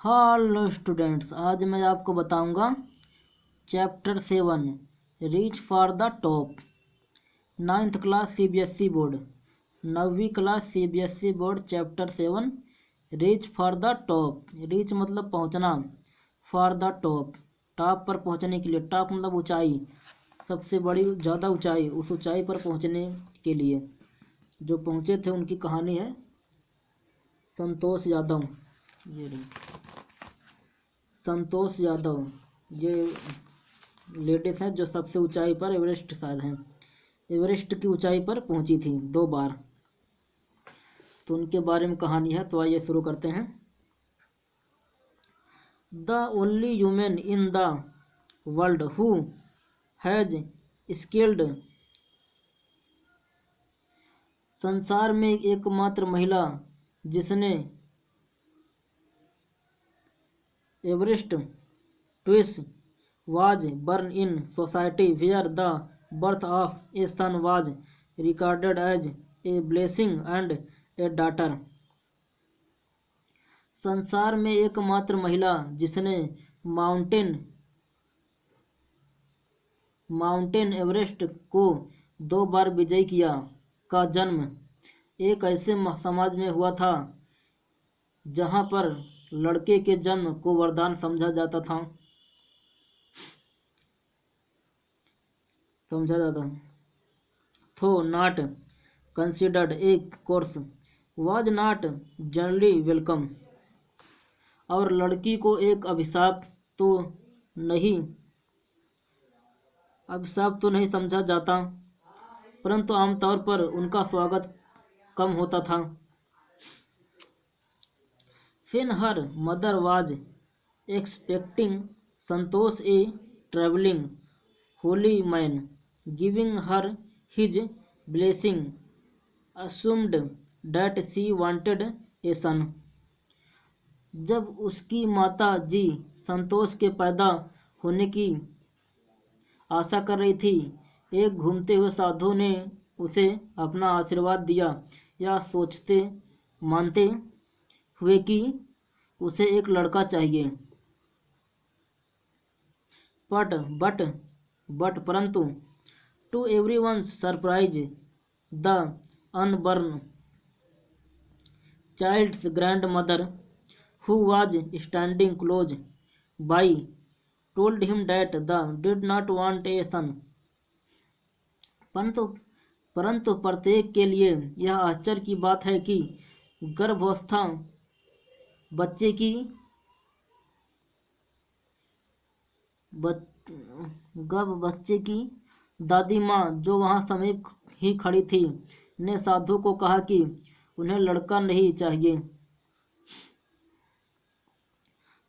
Hello students, आज मैं आपको बताऊंगा chapter 7 reach for the top. 9th class CBSE board, 9वीं class CBSE board chapter 7 reach for the top. Reach मतलब पहुंचना, फॉर द टॉप टॉप पर पहुंचने के लिए। टॉप मतलब ऊंचाई, सबसे बड़ी ज़्यादा ऊंचाई, उस ऊंचाई पर पहुंचने के लिए। जो पहुंचे थे उनकी कहानी है संतोष यादव। ये रही संतोष यादव, ये लेडीज हैं जो सबसे ऊंचाई पर, एवरेस्ट शायद हैं, एवरेस्ट की ऊंचाई पर पहुंची थी 2 बार। तो उनके बारे में कहानी है। तो आइए शुरू करते हैं। The only human in the world who has skilled, संसार में एकमात्र महिला जिसने Everest twice was born in society where the birth of a son was regarded as a blessing and a daughter। संसार में एकमात्र महिला जिसने माउंटेन एवरेस्ट को 2 बार विजय किया का जन्म एक ऐसे समाज में हुआ था जहां पर लड़के के जन्म को वरदान समझा जाता था। थो not considered a course, was not generally welcome, और लड़की को एक अभिशाप तो नहीं समझा जाता, परंतु आमतौर पर उनका स्वागत कम होता था। When her mother was expecting Santosh, a traveling holy man, giving her his blessing, assumed that she wanted a son। जब उसकी माता जी संतोष के पैदा होने की आशा कर रही थी, एक घूमते हुए साधु ने उसे अपना आशीर्वाद दिया, या मानते हुए कि उसे एक लड़का चाहिए। बट परंतु to everyone's surprise, the unborn child's grandmother, who was standing close by, told him that the did not want a son. परंतु प्रत्येक के लिए यह आश्चर्य की बात है कि गर्भावस्था बच्चे की दादी माँ, जो वहाँ समीप ही खड़ी थी, ने साधु को कहा कि उन्हें लड़का नहीं चाहिए।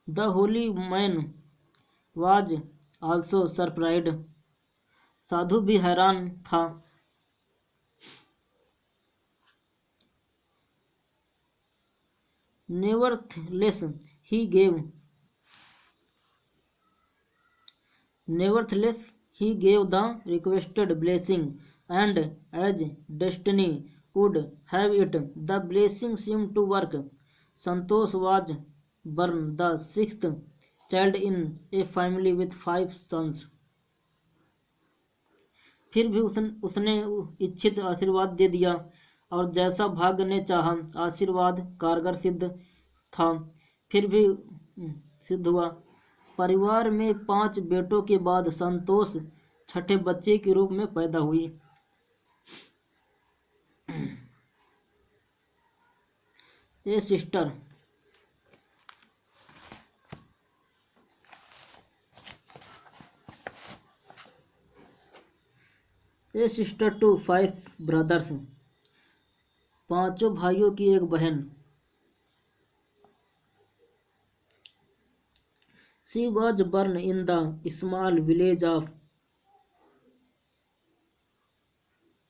The holy man was also surprised, साधु भी हैरान था। Nevertheless, he gave the requested blessing, and as destiny would have it, the blessing seemed to work। Santosh was born the 6th child in a family with 5 sons। फिर भी उसने इच्छित आशीर्वाद दे दिया, और जैसा भाग्य ने चाहा आशीर्वाद कारगर सिद्ध हुआ। परिवार में 5 बेटों के बाद संतोष 6ठे बच्चे के रूप में पैदा हुई। ए सिस्टर टू 5 ब्रदर्स, 5 भाइयों की एक बहन। She was born in the small village of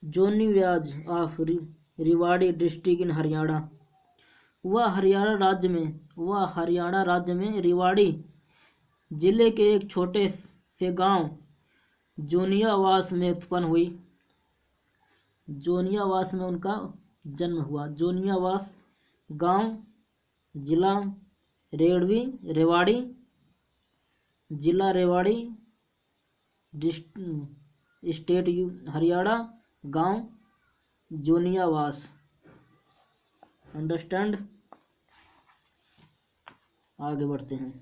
जोनीव्याज of Rewari district in Haryana. वह हरियाणा राज्य में रेवाड़ी जिले के एक छोटे से गांव जोनियावास में उत्पन्न हुई। जोनियावास में उनका जन्म हुआ। जोनियावास गांव, जिला रेवाड़ी, जिला रेवाड़ी, स्टेट हरियाणा, गांव जोनियावास। अंडरस्टैंड। आगे बढ़ते हैं।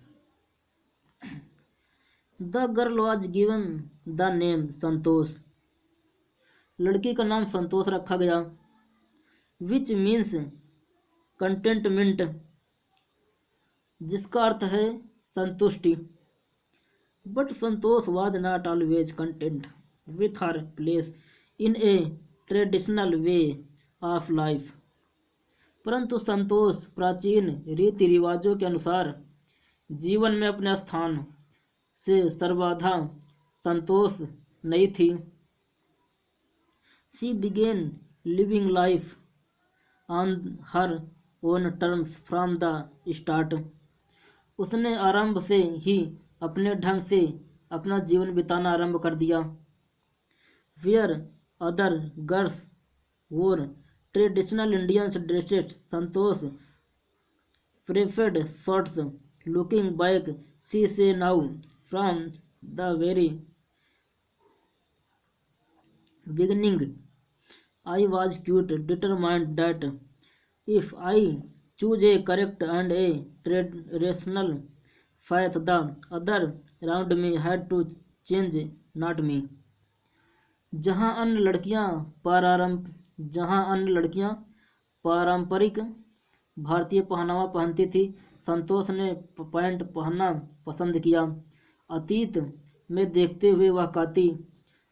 The girl was given the name Santosh. लड़की का नाम संतोष रखा गया। विच मीन्स कंटेंटमेंट, जिसका अर्थ है संतुष्टि। But Santosh was not always content with her place in A traditional way of life. परंतु संतोष प्राचीन रीति रिवाजों के अनुसार जीवन में अपने स्थान से सर्वथा संतोष नहीं थी। She began living life on her own terms from the start. उसने आरंभ से ही अपने ढंग से अपना जीवन बिताना आरंभ कर दिया। Where other girls wore traditional Indian dresses, Santosh preferred shorts. Looking back she says now from the very beginning I was quite determined that if I choose a correct and a rational path, the other around me had to change, not me. जहाँ अन्य लड़कियाँ पारंपरिक भारतीय पहनावा पहनती थी, संतोष ने pant पहनना पसंद किया। अतीत में देखते हुए वह कहती,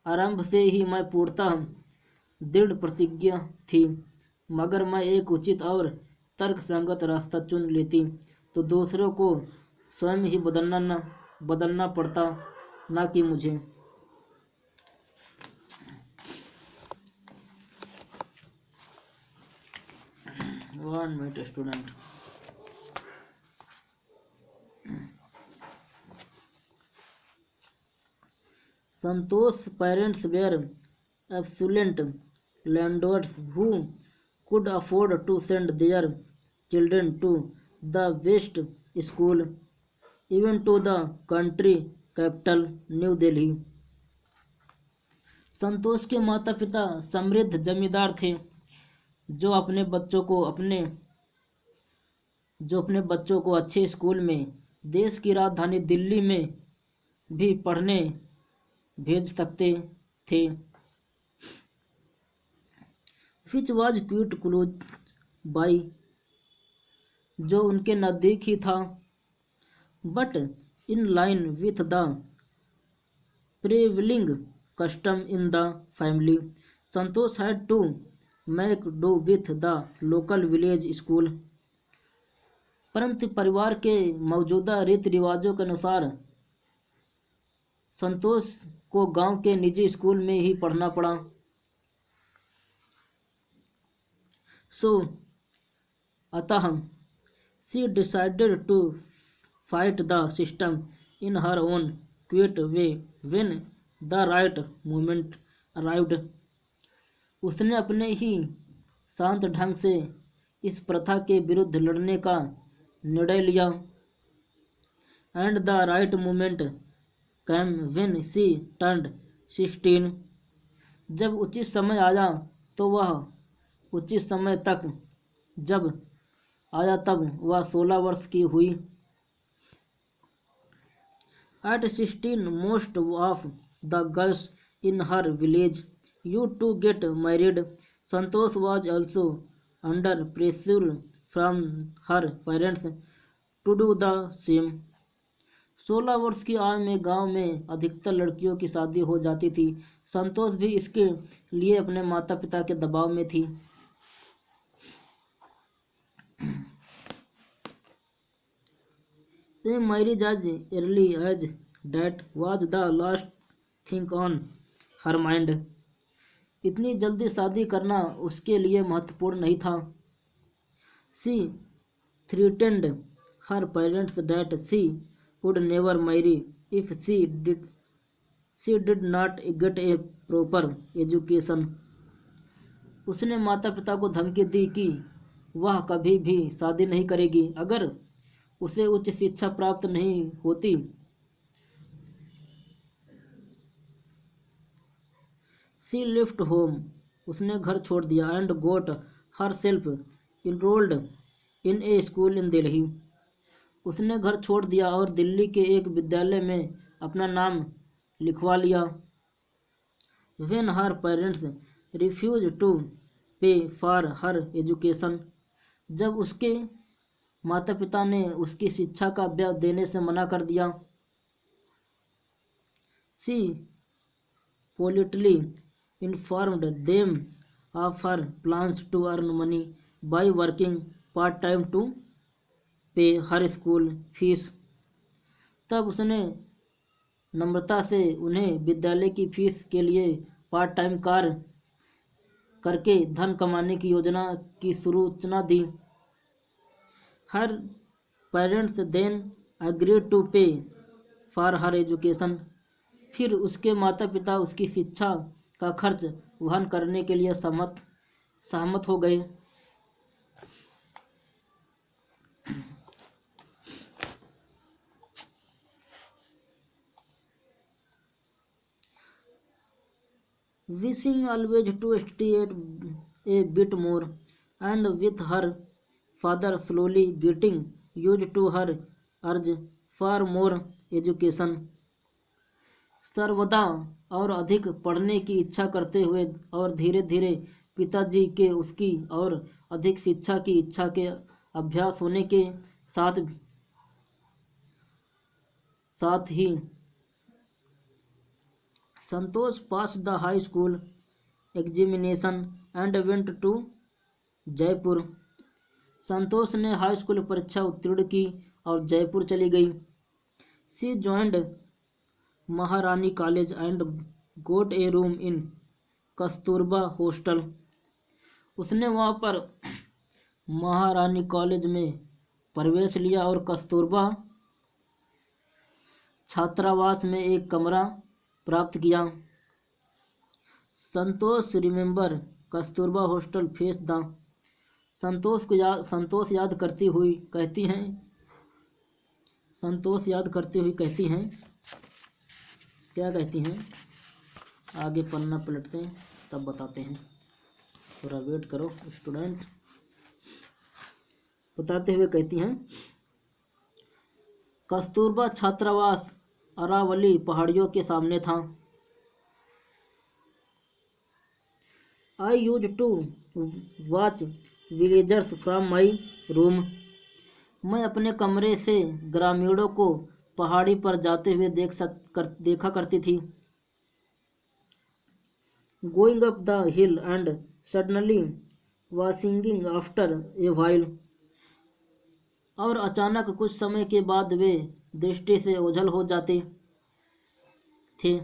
आरंभ से ही मैं पूर्णतः दृढ़ प्रतिज्ञा थी, मगर मैं एक उचित और तर्कसंगत रास्ता चुन लेती तो दूसरों को स्वयं ही बदलना पड़ता, ना कि मुझे। 1 minute student. Santosh parents were absolute landlords who could afford to send their children to the best school, even to the country capital, New Delhi. Santosh के माता पिता समृद्ध जमींदार थे जो अपने बच्चों को अच्छे स्कूल में देश की राजधानी दिल्ली में भी पढ़ने भेज सकते थे। Which was quite close by, जो उनके नज़दीक ही था, but in line with the prevailing custom in the family. Santosh had to make do with the local village school. परंतु परिवार के मौजूदा रीति रिवाजों के अनुसार संतोष को गांव के निजी स्कूल में ही पढ़ना पड़ा। अतः she decided to fight the system in her own quiet way when the right moment arrived. उसने अपने ही शांत ढंग से इस प्रथा के विरुद्ध लड़ने का निर्णय लिया। And the right moment came when she turned 16। जब उचित समय आया तो वह उचित समय तक जब आया तब वह 16 वर्ष की हुई। At 16 most of the girls in her village used to get married. Santosh was also under pressure from her parents to do the same. 16 वर्ष की आयु में गांव में अधिकतर लड़कियों की शादी हो जाती थी। संतोष भी इसके लिए अपने माता पिता के दबाव में थी। A marriage as early as that was the last thing on her mind. इतनी जल्दी शादी करना उसके लिए महत्वपूर्ण नहीं था। She threatened her parents that she would never marry if she did not get a proper education. उसने माता पिता को धमकी दी कि वह कभी भी शादी नहीं करेगी अगर उसे उच्च शिक्षा प्राप्त नहीं होती। शी लेफ्ट होम, उसने घर छोड़ दिया। And got herself enrolled in a school in Delhi, उसने घर छोड़ दिया और दिल्ली के एक विद्यालय में अपना नाम लिखवा लिया। When her parents refused to pay for her education, जब उसके माता पिता ने उसकी शिक्षा का ब्याज देने से मना कर दिया। She politely informed them of her plans to earn money by working part time to pay her school fees, तब उसने नम्रता से उन्हें विद्यालय की फीस के लिए पार्ट टाइम कार्य करके धन कमाने की योजना की सूचना दी। हर पेरेंट्स देन अग्रीड टू पे फॉर हर एजुकेशन, फिर उसके माता पिता उसकी शिक्षा का खर्च वहन करने के लिए सहमत हो गए। Wishing always to stay a bit more, and with her father slowly getting used to her urge for more education, सर्वदा और अधिक पढ़ने की इच्छा करते हुए और धीरे धीरे पिताजी के उसकी और अधिक शिक्षा की इच्छा के अभ्यास होने के साथ ही संतोष passed the high school examination and went to Jaipur, संतोष ने हाई स्कूल परीक्षा उत्तीर्ण की और जयपुर चली गई। She joined Maharani college and got a room in Kasturba hostel, उसने वहाँ पर महारानी कॉलेज में प्रवेश लिया और कस्तूरबा छात्रावास में एक कमरा प्राप्त किया। Santosh remember Kasturba hostel face the, Santosh याद करती हुई कहती हैं क्या कहती हैं, आगे पन्ना पलटते हैं तब बताते हैं, थोड़ा वेट करो स्टूडेंट। बताते हुए कहती हैं, कस्तूरबा छात्रावास अरावली पहाड़ियों के सामने था। I use to watch villagers from my room, मैं अपने कमरे से ग्रामीणों को पहाड़ी पर जाते हुए देखा करती थी। Going up the hill and suddenly vanishing after a while, और अचानक कुछ समय के बाद वे दृष्टि से ओझल हो जाते थे।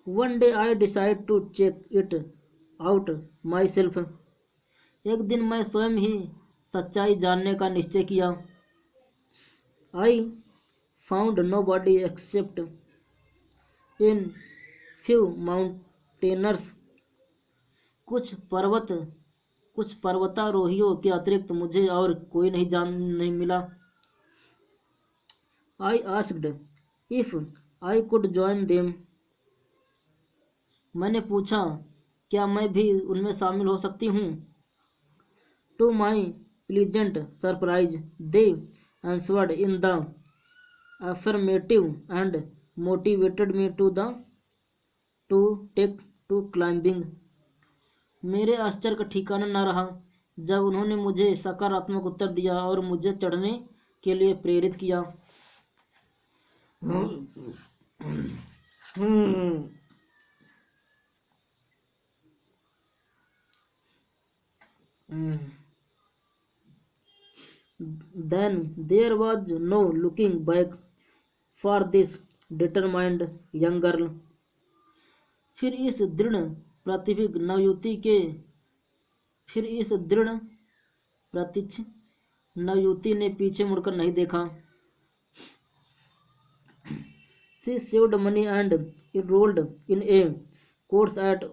One day I decide to check it out myself, एक दिन मैं स्वयं ही सच्चाई जानने का निश्चय किया। I found nobody except in few mountaineers, कुछ पर्वतारोहियों के अतिरिक्त मुझे और कोई नहीं मिला। I asked if I could join them, मैंने पूछा क्या मैं भी उनमें शामिल हो सकती हूँ। To my pleasant surprise they answered in the affirmative and motivated me to take to climbing, मेरे आश्चर्य का ठिकाना न रहा जब उन्होंने मुझे सकारात्मक उत्तर दिया और मुझे चढ़ने के लिए प्रेरित किया। Then there was no looking back for this determined young girl, फिर इस दृढ़ प्रतिच्छ नवयुवती ने पीछे मुड़कर नहीं देखा। She saved money and enrolled in a course at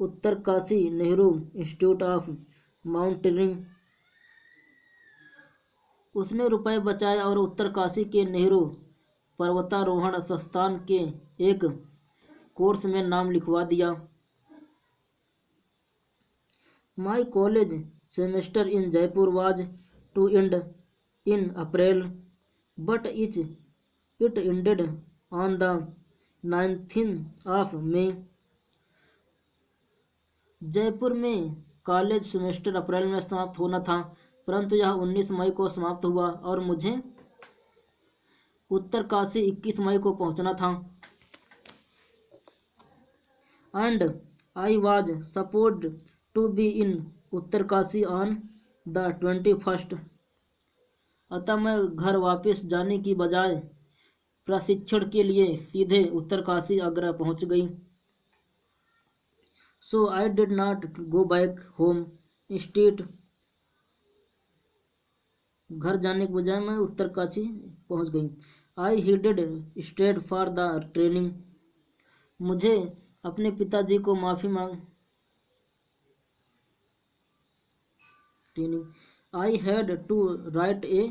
Uttarkashi Nehru institute of mountaineering, उसने रुपए बचाए और उत्तरकाशी के नेहरू पर्वतारोहण संस्थान के एक कोर्स में नाम लिखवा दिया। My college semester in Jaipur was to end in April, but it ended on the 19th of May. Jaipur में कॉलेज सेमेस्टर अप्रैल में समाप्त होना था, परंतु यह 19 मई को समाप्त हुआ और मुझे उत्तरकाशी 21 मई को पहुंचना था। And I was supposed to be in Uttarkashi on the 21st। अतः मैं घर वापस जाने की बजाय प्रशिक्षण के लिए सीधे उत्तरकाशी आगरा पहुंच गई। So I did not go back home. Instead घर जाने के बजाय मैं उत्तरकाशी पहुंच गई। I headed straight for the training. मुझे अपने पिताजी को माफ़ी मांग training. I had to write a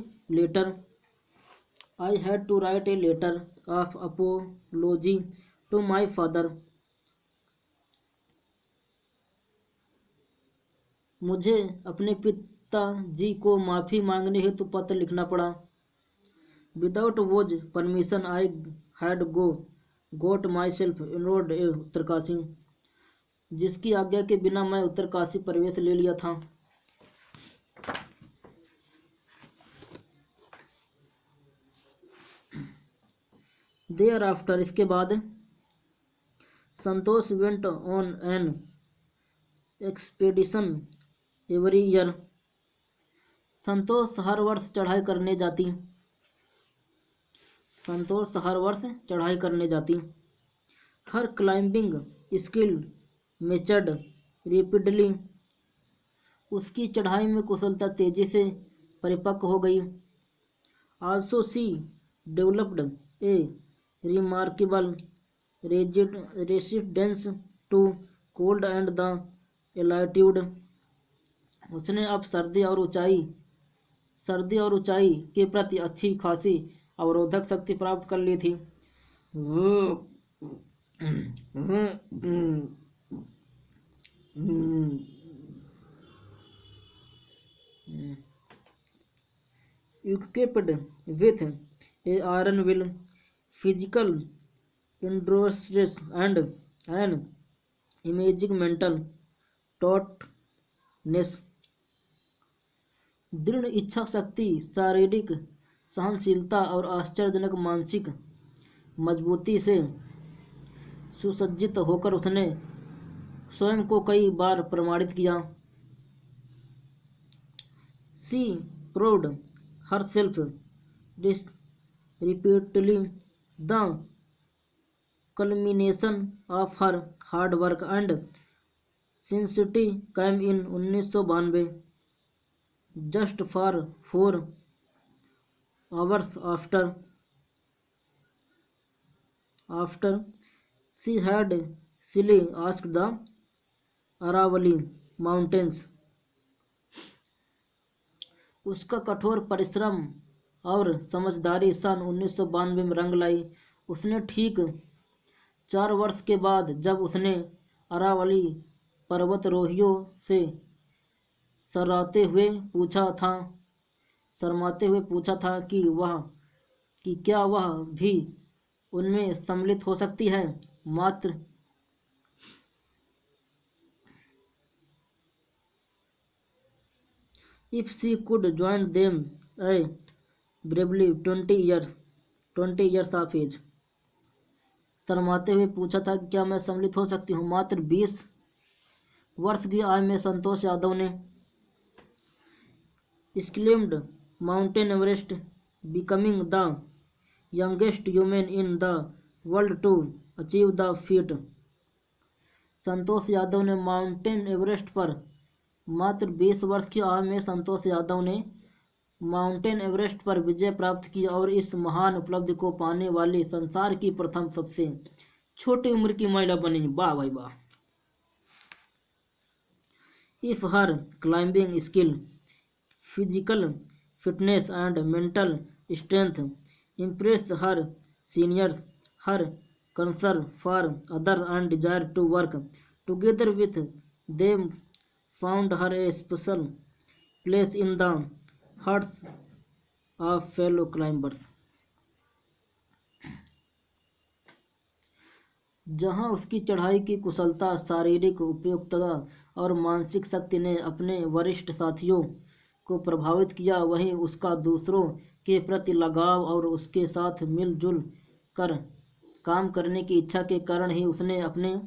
letter of apology to my father. मुझे अपने पिताजी को माफ़ी मांगने हेतु पत्र लिखना पड़ा। Without was permission I had got myself enrolled a Uttarkashi. जिसकी आज्ञा के बिना मैं उत्तरकाशी प्रवेश ले लिया था। देयर आफ्टर इसके बाद Santosh went on an expedition every year. Santosh हर वर्ष चढ़ाई करने जाती। Her climbing skill matured rapidly. उसकी चढ़ाई में कुशलता तेजी से परिपक्व हो गई। Also she developed a remarkable resistance to cold and the altitude. उसने अब सर्दी और ऊंचाई के प्रति अच्छी खासी अवरोधक शक्ति प्राप्त कर ली थी। Equipped with a iron will, physical endurance and an amazing mental tautness। दृढ़ इच्छा शक्ति, शारीरिक सहनशीलता और आश्चर्यजनक मानसिक मजबूती से सुसज्जित होकर उसने स्वयं को कई बार प्रमाणित किया। She proved herself repeatedly, the culmination of her hard work and sincerity came in 1992, just for 4 hours after she had silly asked the Aravalli Mountains। उसका कठोर परिश्रम और समझदारी सन 1992 में रंग लाई। उसने ठीक 4 वर्ष के बाद जब उसने अरावली पर्वतारोहियों से शर्माते हुए पूछा था कि क्या वह भी उनमें सम्मिलित हो सकती है, मात्र if she could join them at bravely 20 years of age। शर्माते हुए पूछा था कि क्या मैं सम्मिलित हो सकती हूँ मात्र 20 वर्ष की आयु में। संतोष यादव ने scaled mountain Everest, becoming the youngest human in the world to achieve the feat. Santosh Yadav ने माउंटेन एवरेस्ट पर मात्र 20 वर्ष की आयु में संतोष यादव ने माउंटेन एवरेस्ट पर विजय प्राप्त की और इस महान उपलब्धि को पाने वाली संसार की प्रथम सबसे छोटी उम्र की महिला बनी। वाह भाई वाह। If her climbing skill, physical fitness and mental strength impressed her seniors. Her concern for others and desire to work together with them found her a special place in the hearts of fellow climbers. जहां उसकी चढ़ाई की कुशलता, शारीरिक उपयुक्तता और मानसिक शक्ति ने अपने वरिष्ठ साथियों को प्रभावित किया, वहीं उसका दूसरों के प्रति लगाव और उसके साथ मिलजुल कर काम करने की इच्छा के कारण ही उसने अपने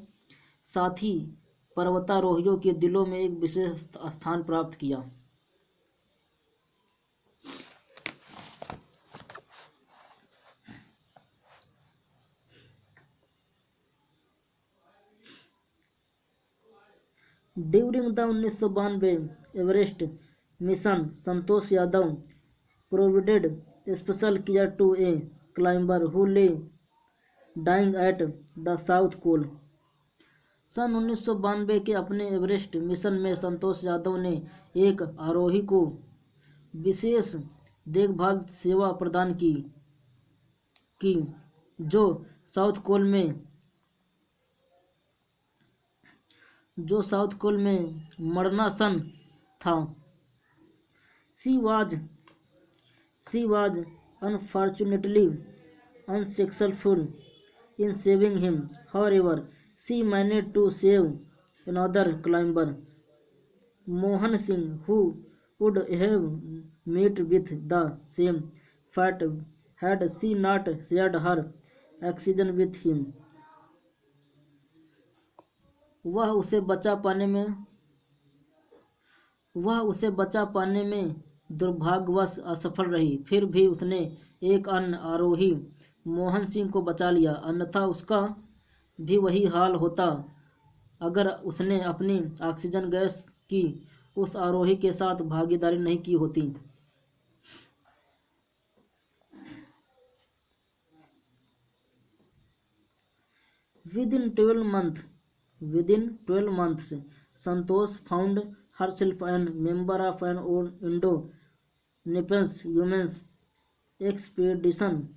साथी पर्वतारोहियों के दिलों में एक विशेष स्थान प्राप्त किया। During the 1992 Everest mission, Santosh Yadav provided special care to a climber who lay dying at the South Pole. सन 1992 के अपने एवरेस्ट मिशन में संतोष यादव ने एक आरोही को विशेष देखभाल सेवा प्रदान की जो साउथ पोल में मरणासन था। She was unfortunately unsuccessful in saving him. However, she managed to save another climber, Mohan Singh, who would have met with the same fate had she not shared her oxygen with him. वह उसे बचा पाने में दुर्भाग्यवश असफल रही। फिर भी उसने एक अन्य आरोही मोहन सिंह को बचा लिया, अन्यथा उसका भी वही हाल होता अगर उसने अपनी ऑक्सीजन गैस की उस आरोही के साथ भागीदारी नहीं की होती। Within 12 months, Santosh found herself a member of an Indo-Nepalese women's expedition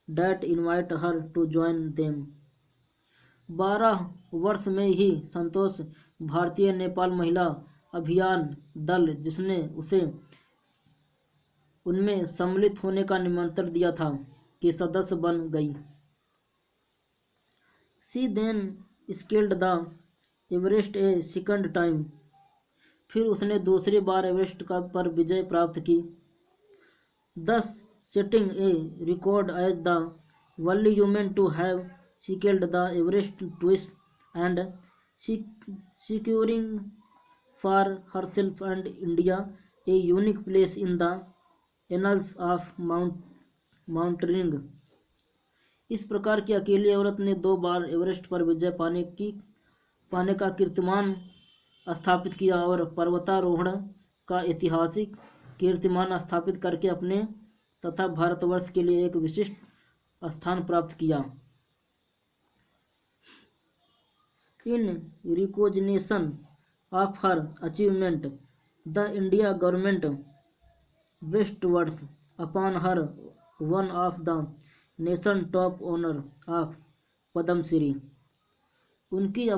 that invited her to join them. 12 वर्ष में ही संतोष भारतीय नेपाल महिला अभियान दल, जिसने उसे उनमें सम्मिलित होने का निमंत्रण दिया था, की सदस्य बन गई। She then scaled the Everest A second time. फिर उसने दूसरी बार एवरेस्ट पर विजय प्राप्त की, thus setting a record as the only woman to have scaled the Everest twice and securing for herself and India a unique place in the annals of mountaineering. इस प्रकार की अकेली औरत ने 2 बार एवरेस्ट पर विजय पाने का कीर्तिमान स्थापित किया और पर्वतारोहण का ऐतिहासिक कीर्तिमान स्थापित करके अपने तथा भारतवर्ष के लिए एक विशिष्ट स्थान प्राप्त किया। In recognition of her achievement, the India government bestowed upon her one of the nation top honour of Padmashri. उनकी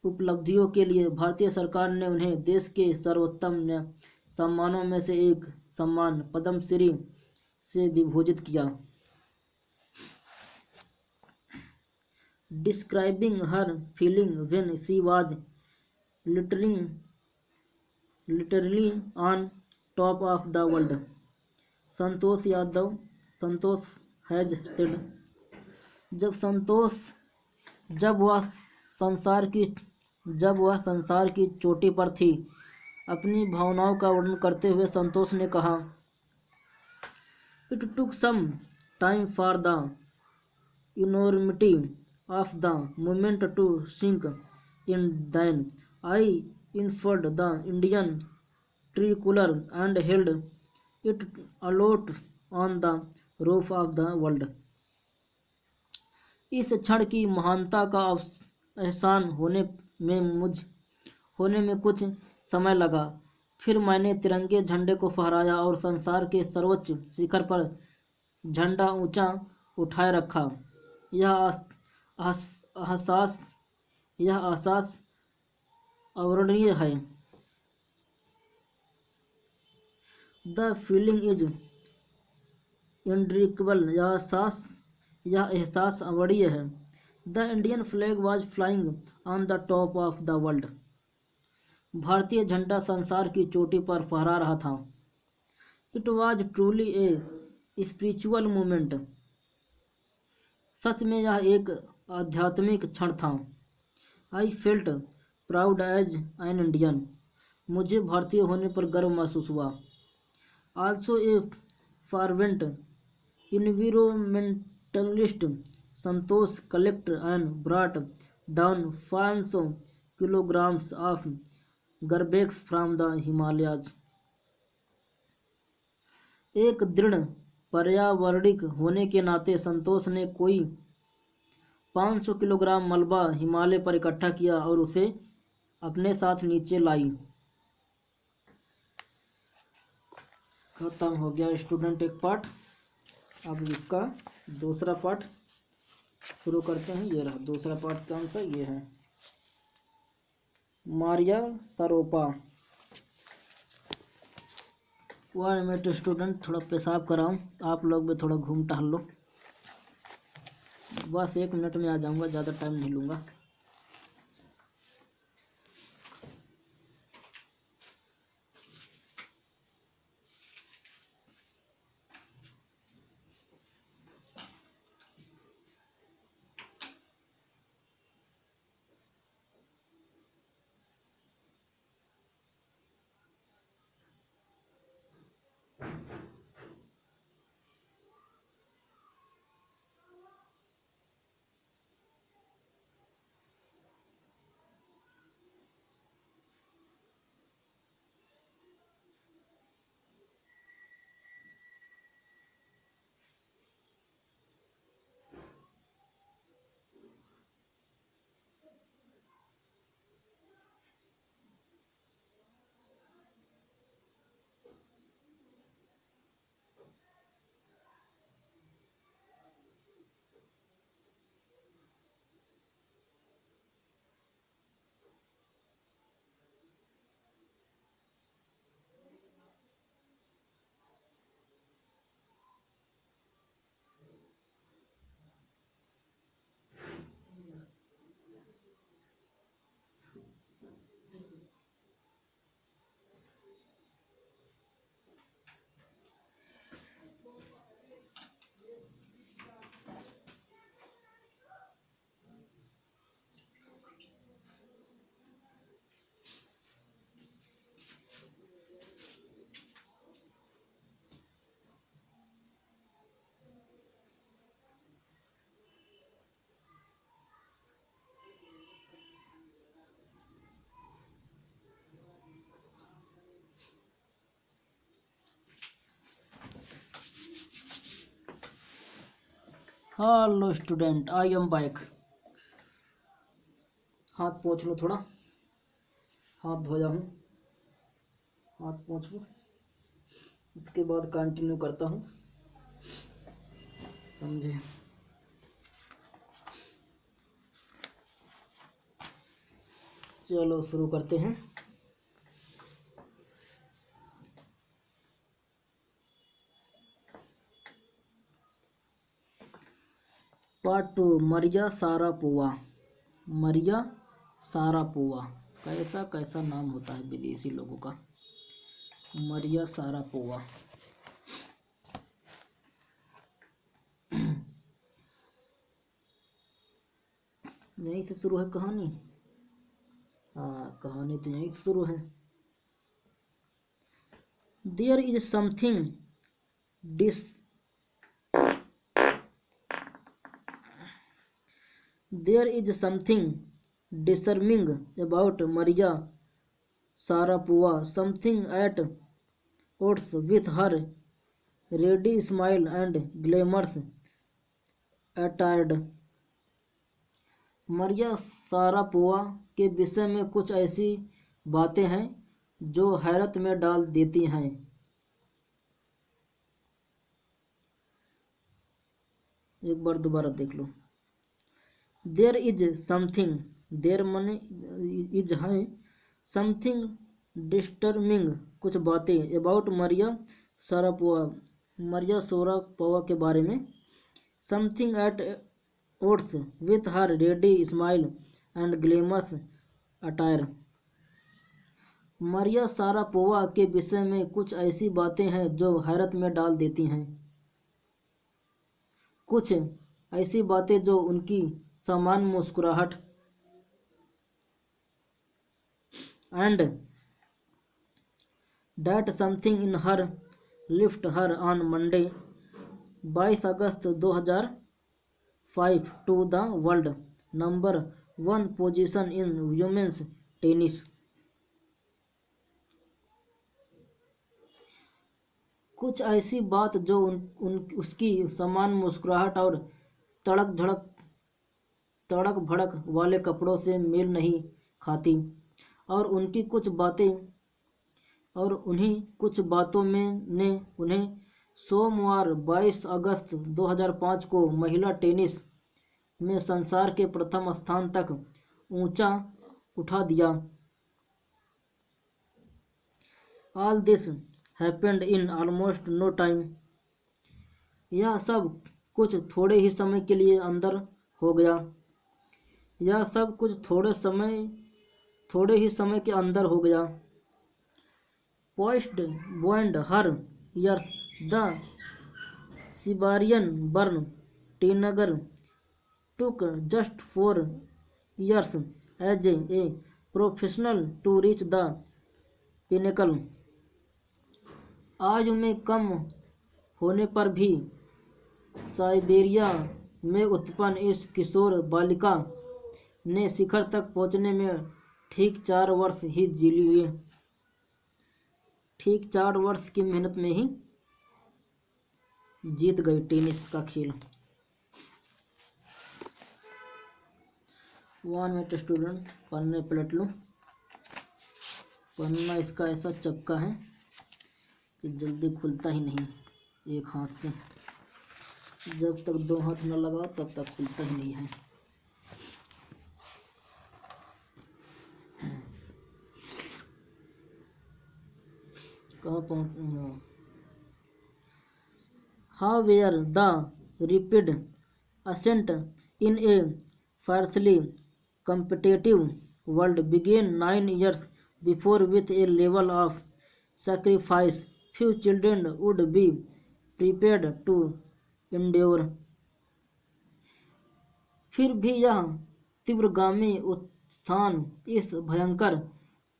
उपलब्धियों के लिए भारतीय सरकार ने उन्हें देश के सर्वोत्तम सम्मानों में से एक सम्मान पद्मश्री से विभूषित किया। Describing her feeling when she was literally on top of the world, Santosh has said, जब वह संसार की चोटी पर थी, अपनी भावनाओं का वर्णन करते हुए संतोष ने कहा, it took some time for the enormity of the moment to sink in, then I unfurled the Indian tricolour and held it aloft on the roof of the world. इस क्षण की महानता का एहसान होने में कुछ समय लगा, फिर मैंने तिरंगे झंडे को फहराया और संसार के सर्वोच्च शिखर पर झंडा ऊंचा उठाए रखा। यह एहसास यह एहसास अवर्णनीय है। The feeling is indescribable. यह एहसास अवर्णनीय है। The Indian flag was flying on the top of the world. भारतीय झंडा संसार की चोटी पर फहरा रहा था। It was truly a spiritual moment. सच में यह एक आध्यात्मिक क्षण था। I felt proud as an Indian. मुझे भारतीय होने पर गर्व महसूस हुआ। Also a fervent environmentalist, Santosh collect and brought down 500 kilograms of गर्बेक्स from the Himalayas. एक दृढ़ पर्यावरणिक होने के नाते संतोष ने कोई 500 किलोग्राम मलबा हिमालय पर इकट्ठा किया और उसे अपने साथ नीचे लाई। खत्म हो गया स्टूडेंट एक पार्ट। अब इसका दूसरा पार्ट शुरू करते हैं। ये रहा दूसरा पार्ट। कौन सा? ये है मारिया सरोपा। 1 मिनट स्टूडेंट, थोड़ा पेशाब कराऊं। आप लोग भी थोड़ा घूम टहल लो। बस 1 मिनट में आ जाऊंगा, ज़्यादा टाइम नहीं लूँगा। Hello student, I am back. हाथ पोंछ लो थोड़ा। हाथ धोया हूँ, हाथ पोंछ लो। इसके बाद कंटिन्यू करता हूँ, समझे? चलो शुरू करते हैं। Part 2, Maria Sharapova. Maria Sharapova, कैसा कैसा नाम होता है विदेशी लोगों का। Maria Sharapova. यहीं से शुरू है कहानी। हाँ, कहानी तो यहीं से शुरू है। There is something There is something disarming about Maria Sharapova, something at odds with her ready smile and glamorous attire. Maria Sharapova के विषय में कुछ ऐसी बातें हैं जो हैरत में डाल देती हैं। एक बार दोबारा देख लो। There is something, there money is है, समथिंग डिस्टर्बिंग कुछ बातें, about Maria Sharapova, Maria Sharapova के बारे में, something at odds with her ready smile and glamorous attire. Maria Sharapova के विषय में कुछ ऐसी बातें हैं जो हैरत में डाल देती हैं। कुछ ऐसी बातें जो उनकी सामान्य मुस्कुराहट and that something in her lift her on Monday 22 August 2005 to the world number 1 position in women's tennis. कुछ ऐसी बात जो उसकी समान मुस्कुराहट और तड़क भड़क वाले कपड़ों से मेल नहीं खाती, और उन्हीं कुछ बातों में ने उन्हें सोमवार 22 अगस्त 2005 को महिला टेनिस में संसार के प्रथम स्थान तक ऊंचा उठा दिया। All this happened in almost no time. यह सब कुछ थोड़े ही समय के लिए अंदर हो गया। यह सब कुछ थोड़े ही समय के अंदर हो गया। Post bond her years the Siberian born teenager took just 4 years as a professional to reach the pinnacle. आयु में कम होने पर भी साइबेरिया में उत्पन्न इस किशोर बालिका ने शिखर तक पहुंचने में ठीक 4 वर्ष ही जी लिए। ठीक 4 वर्ष की मेहनत में ही जीत गई टेनिस का खेल। 1 मिनट स्टूडेंट, पन्ने पलट लो। पन्ना इसका ऐसा चपका है कि जल्दी खुलता ही नहीं एक हाथ से। जब तक 2 हाथ न लगाओ तब तक खुलता ही नहीं है। कहाँ पहुँच। However, the rapid ascent in a fiercely competitive world began 9 years before with a level of sacrifice few children would be prepared to endure। फिर भी यह तीव्रगामी उत्थान इस भयंकर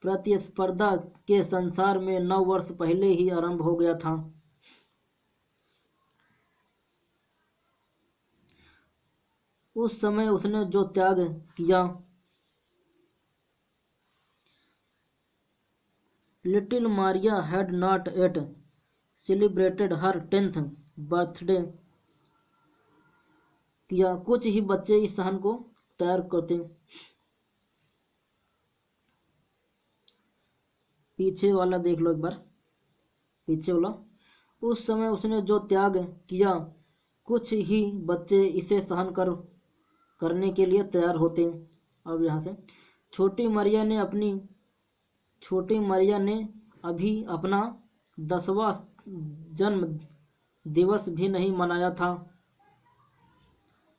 प्रतिस्पर्धा के संसार में 9 वर्ष पहले ही आरंभ हो गया था। उस समय उसने जो त्याग किया, little Maria had not at celebrated her 10th birthday किया। कुछ ही बच्चे इस सहन को तैयार करते। पीछे वाला देख लो एक बार, पीछे वाला। उस समय उसने जो त्याग किया, कुछ ही बच्चे इसे सहन करने के लिए तैयार होते। अब यहाँ से छोटी मरिया ने अभी अपना 10वां जन्म दिवस भी नहीं मनाया था।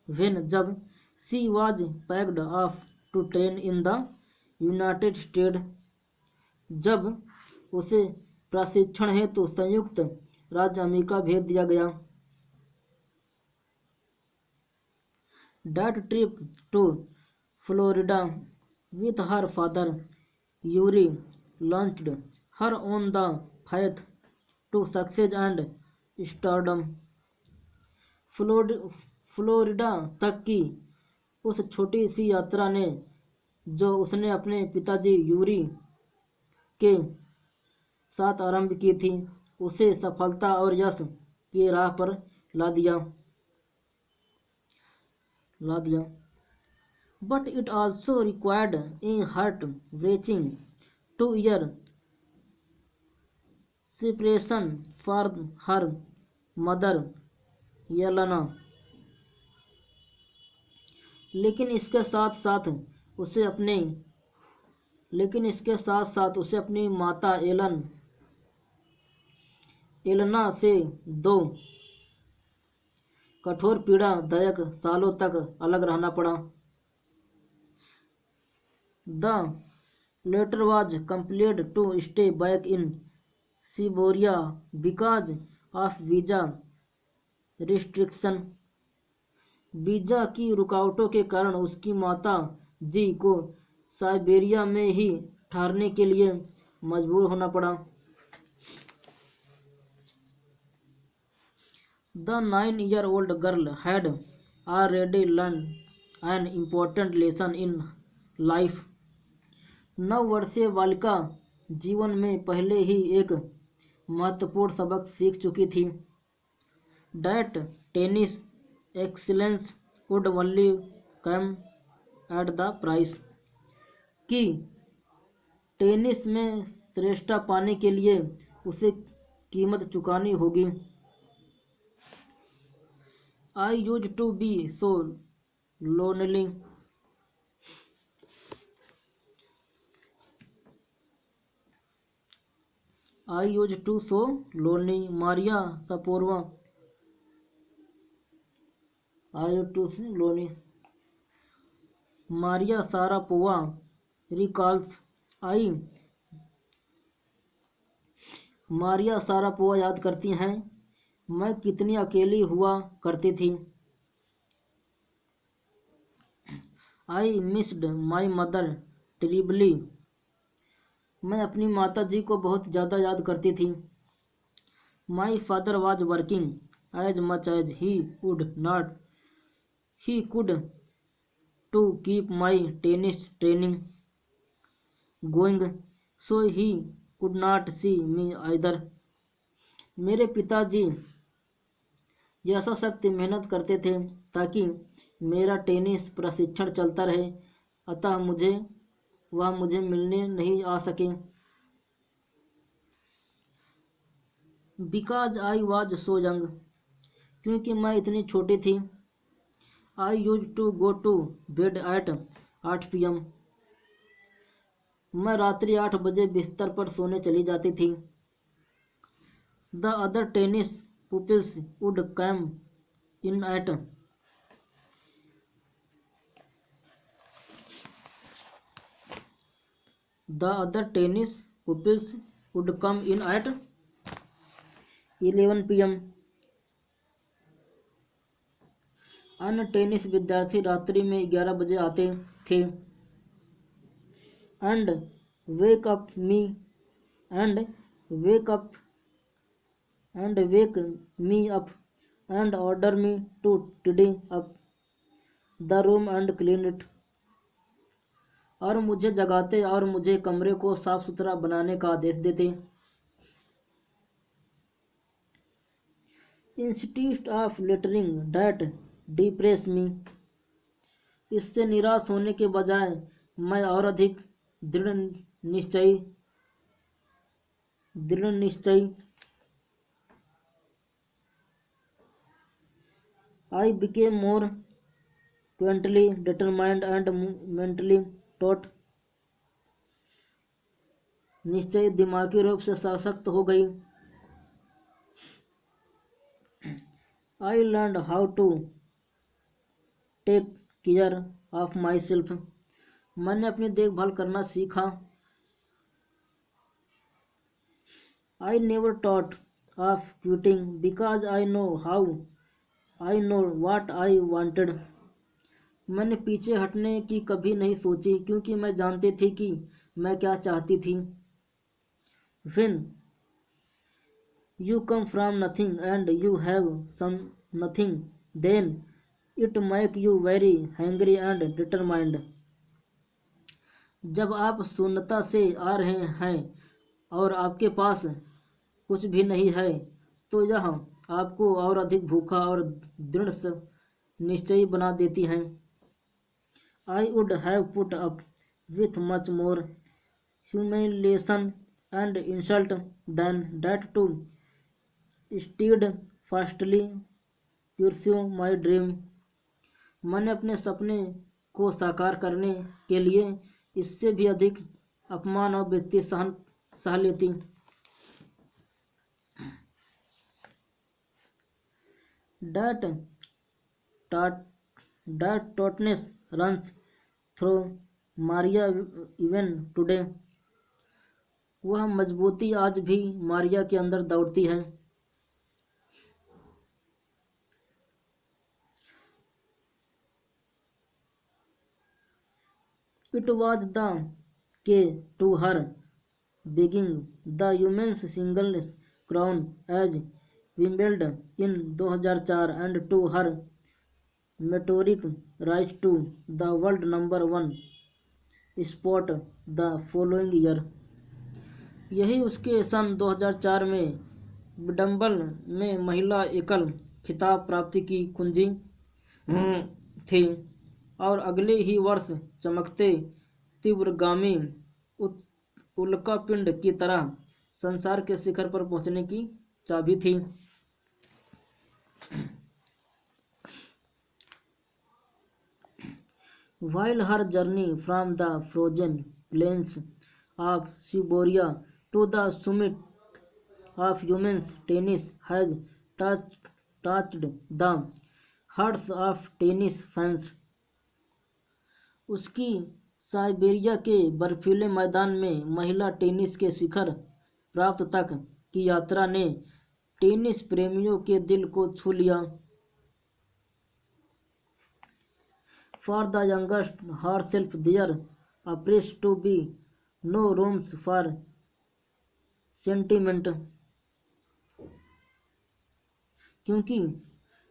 जब she was packed off to train in the United State, जब उसे प्रशिक्षण हेतु संयुक्त राज्य अमेरिका भेज दिया गया। That trip to Florida with her father Yuri launched her on the path to success and stardom। Florida तक की उस छोटी सी यात्रा ने, जो उसने अपने पिताजी यूरी के साथ आरंभ की थी, उसे सफलता और यश की राह पर ला दिया। But it also required a heart-wrenching 2 year separation for her mother Yelena. लेकिन इसके साथ साथ उसे अपनी माता एलेना से 2 कठोर पीड़ादायक सालों तक अलग रहना पड़ा। The latter was compelled to stay back in Siberia because of visa restriction. Visa की रुकावटों के कारण उसकी माता जी को साइबेरिया में ही ठहरने के लिए मजबूर होना पड़ा। The 9-year-old girl had already learned an important lesson in life। 9 वर्षीय बालिका जीवन में पहले ही एक महत्वपूर्ण सबक सीख चुकी थी। That tennis excellence could only come at the price। कि टेनिस में श्रेष्ठता पाने के लिए उसे कीमत चुकानी होगी। I used to be so lonely। Maria सपोरोवा। Maria Sharapova recalls. Maria Sharapova याद करती हैं, मैं कितनी अकेली हुआ करती थी। I missed my mother terribly. मैं अपनी माता जी को बहुत ज़्यादा याद करती थी। My father was working as much as he could to keep my tennis training going, so he could not see me either. मेरे पिताजी यथाशक्ति मेहनत करते थे ताकि मेरा टेनिस प्रशिक्षण चलता रहे, अतः वह मुझे मिलने नहीं आ सके। Because I was so young. क्योंकि मैं इतनी छोटी थी। I use to go to bed at 8 PM। मैं रात्रि 8 बजे बिस्तर पर सोने चली जाती थी। The other tennis pupils would come in at. The other tennis pupils would come in at 11 PM। अन्य टेनिस विद्यार्थी रात्रि में 11 बजे आते थे। and wake me up and order me to tidy up the room and clean it। और मुझे जगाते और मुझे कमरे को साफ सुथरा बनाने का आदेश देते। Instead of letting that depress me. इससे निराश होने के बजाय मैं और अधिक दृढ़ निश्चयी I became more quaintly determined and mentally tough. निश्चय दिमागी रूप से सशक्त हो गई। I learn how to take care of myself. मैंने अपनी देखभाल करना सीखा। I never thought of quitting because I know what I wanted. मैंने पीछे हटने की कभी नहीं सोची क्योंकि मैं जानती थी कि मैं क्या चाहती थी। When you come from nothing and you have some nothing, then it make you very hungry and determined। जब आप शून्यता से आ रहे हैं और आपके पास कुछ भी नहीं है तो यह आपको और अधिक भूखा और दृढ़ निश्चयी बना देती हैं। I would have put up with much more humiliation and insult than that to steadfastly pursue my dream. मैंने अपने सपने को साकार करने के लिए इससे भी अधिक अपमान और बेइज्जती सह लेती। That tat- that tautness runs through Maria even today. वह मजबूती आज भी मारिया के अंदर दौड़ती है। It was the key to her beginning the women's singles crown as Wimbledon in 2004 and to her meteoric rise to the world number one spot the following year. यही उसके सन 2004 में विडम्बल में महिला एकल खिताब प्राप्ति की कुंजी थी और अगले ही वर्ष चमकते तीव्रगामी उल्कापिंड की तरह संसार के शिखर पर पहुंचने की चाबी थी। While her journey from the frozen plains of Siberia to the summit of women's tennis has touched the hearts of tennis fans, उसकी साइबेरिया के बर्फीले मैदान में महिला टेनिस के शिखर प्राप्त तक की यात्रा ने टेनिस प्रेमियों के दिल को छू लिया। For the youngest herself there appears to be no room for sentiment, क्योंकि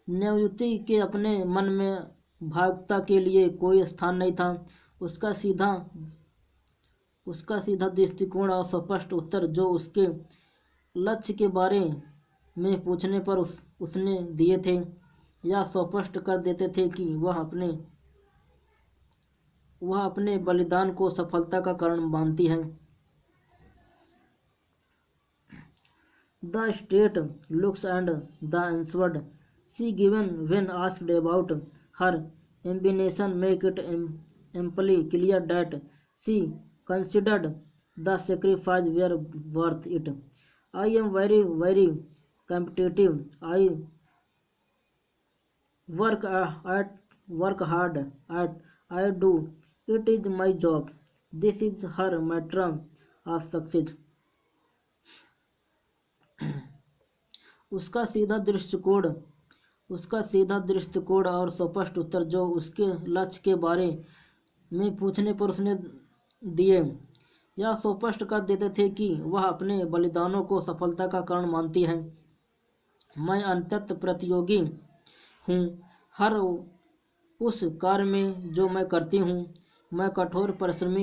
नवयुवती के अपने मन में भावुकता के लिए कोई स्थान नहीं था। उसका सीधा दृष्टिकोण और स्पष्ट उत्तर जो उसके लक्ष्य के बारे में पूछने पर उसने दिए थे या स्पष्ट कर देते थे कि वह अपने बलिदान को सफलता का कारण मानती है। The straight looks and the answered she given when asked about her ambition make it amply clear that she considered the sacrifice were worth it. I am very, very competitive. I work hard at I do. It is my job. This is her mantra of success. उसका सीधा दृष्टिकोण और स्पष्ट उत्तर जो उसके लक्ष्य के बारे में पूछने पर उसने दिए या स्पष्ट कर देते थे कि वह अपने बलिदानों को सफलता का कारण मानती है। मैं अत्यंत प्रतियोगी हूँ हर उस कार्य में जो मैं करती हूँ। मैं कठोर परिश्रम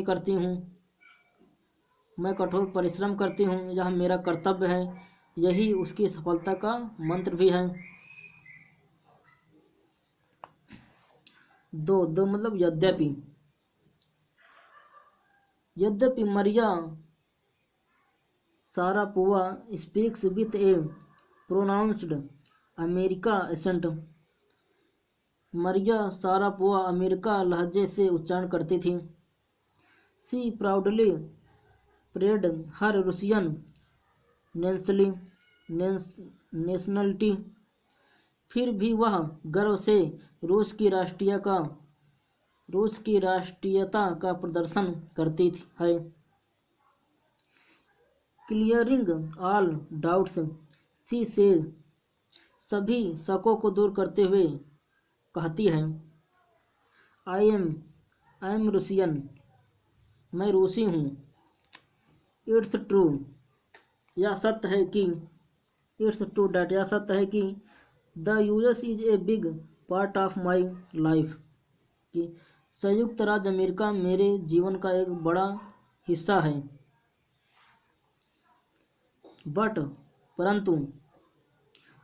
करती हूँ। यह मेरा कर्तव्य है। यही उसकी सफलता का मंत्र भी है। दो मतलब यद्यपि Maria Sharapova speaks with a pronounced America accent. Maria Sharapova America लहजे से उच्चारण करती थी। She proudly parade her Russian nationality. फिर भी वह गर्व से रूस की राष्ट्रीयता का प्रदर्शन करती है। क्लियरिंग ऑल डाउट्स सी से सभी शकों को दूर करते हुए कहती है आई एम रूसियन। मैं रूसी हूँ। इट्स ट्रू यह सत्य है कि the US is a big part of my life कि संयुक्त राज्य अमेरिका मेरे जीवन का एक बड़ा हिस्सा है। परंतु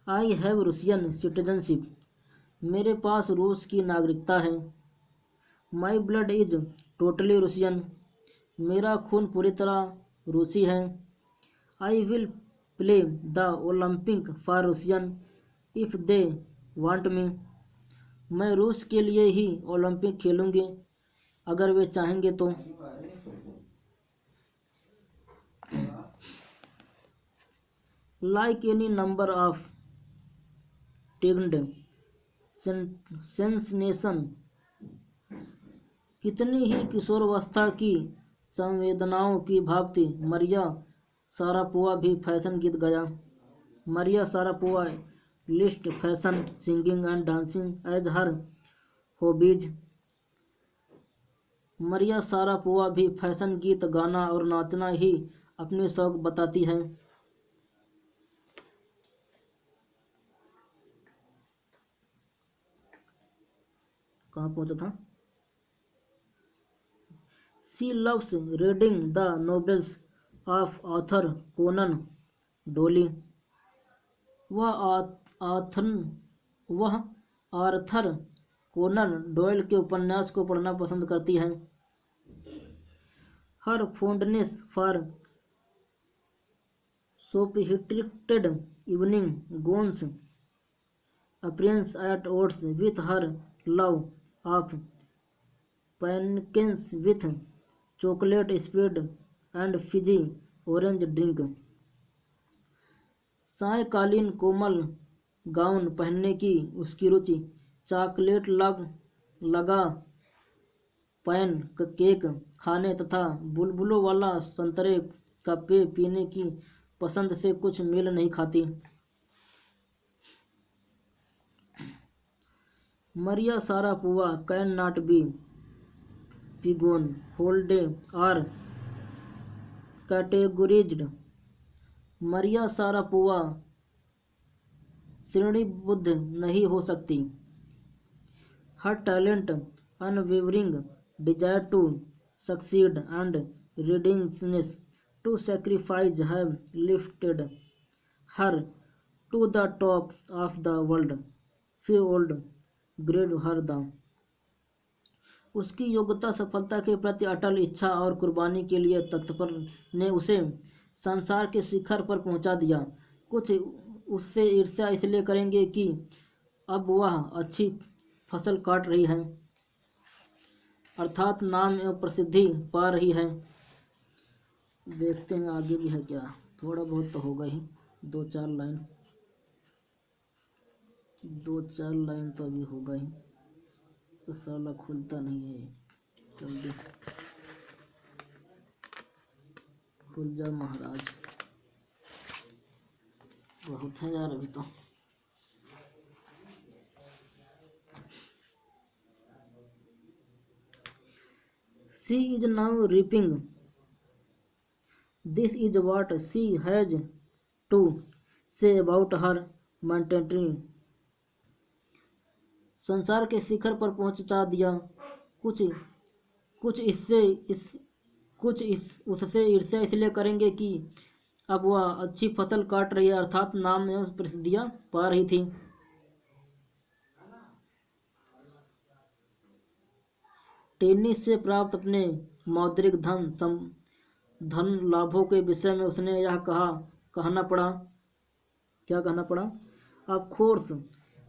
आई हैव रूसियन सिटीजनशिप। मेरे पास रूस की नागरिकता है। My blood is totally Russian. मेरा खून पूरी तरह रूसी है। I will play the Olympic for Russian if they want me. मैं रूस के लिए ही ओलंपिक खेलूंगी अगर वे चाहेंगे तो। Like any number of tagged sensation, कितनी ही किशोरावस्था की संवेदनाओं की भांति मरिया शारापोवा भी फैशन गीत गाया। Maria Sharapova list fashion, singing and dancing as her hobbies. Maria Sharapova भी फैशन गीत गाना और नाचना ही अपने शौक बताती है। कहाँ पहुंचा था? She loves reading the novels of author Conan डोली। वह आर्थर कोनन डॉयल के उपन्यास को पढ़ना पसंद करती है। Her fondness for sophisticated evening gowns appearance at odds with her love of pancakes with chocolate spread and fizzy orange drink। सायकालीन कोमल गाउन पहनने की उसकी रुचि चॉकलेट लगा पैन केक खाने तथा बुलबुलों वाला संतरे का पेय पीने की पसंद से कुछ मेल नहीं खाती। Maria Sharapova can not be pigeonholed और कैटेगोरीज्ड। मरिया शारापोवा श्रेणीबद्ध नहीं हो सकती। Her talent unwavering desire to succeed and readiness to sacrifice have lifted her to the top of the world field grade her the। उसकी योग्यता, सफलता के प्रति अटल इच्छा और कुर्बानी के लिए तत्पर ने उसे संसार के शिखर पर पहुंचा दिया। कुछ उससे ईर्ष्या इसलिए करेंगे कि अब वह अच्छी फसल काट रही है, अर्थात नाम एवं प्रसिद्धि पा रही है। देखते हैं आगे भी है क्या, थोड़ा बहुत तो होगा ही, दो चार लाइन तो अभी होगा ही। तो साला खुलता नहीं है, जल्दी खुल जा महाराज। बहुत है यार अभी तो। She is now reaping. This is what she has to say about her mortality। संसार के शिखर पर पहुंचा दिया। कुछ उससे ईर्ष्या इसलिए करेंगे कि अब वह अच्छी फसल काट रही है, अर्थात नाम एवं प्रसिद्धियां पा रही थी। टेनिस से प्राप्त अपने मौद्रिक धन लाभों के विषय में उसने यह कहना पड़ा। Of course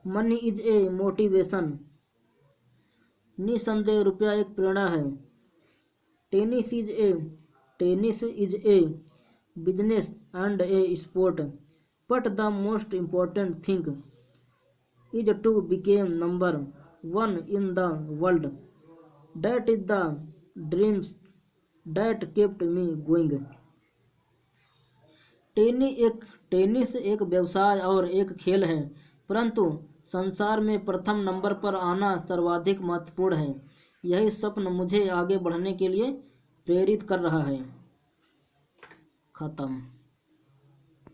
money is a motivation. निसंदेह रुपया एक प्रेरणा है। Tennis is a business and a sport, but the most important thing is to became number 1 in the world. That is the dreams that kept me going। Tennis एक व्यवसाय और एक खेल है, परंतु संसार में प्रथम नंबर पर आना सर्वाधिक महत्वपूर्ण है। यही स्वप्न मुझे आगे बढ़ने के लिए प्रेरित कर रहा है। खत्म।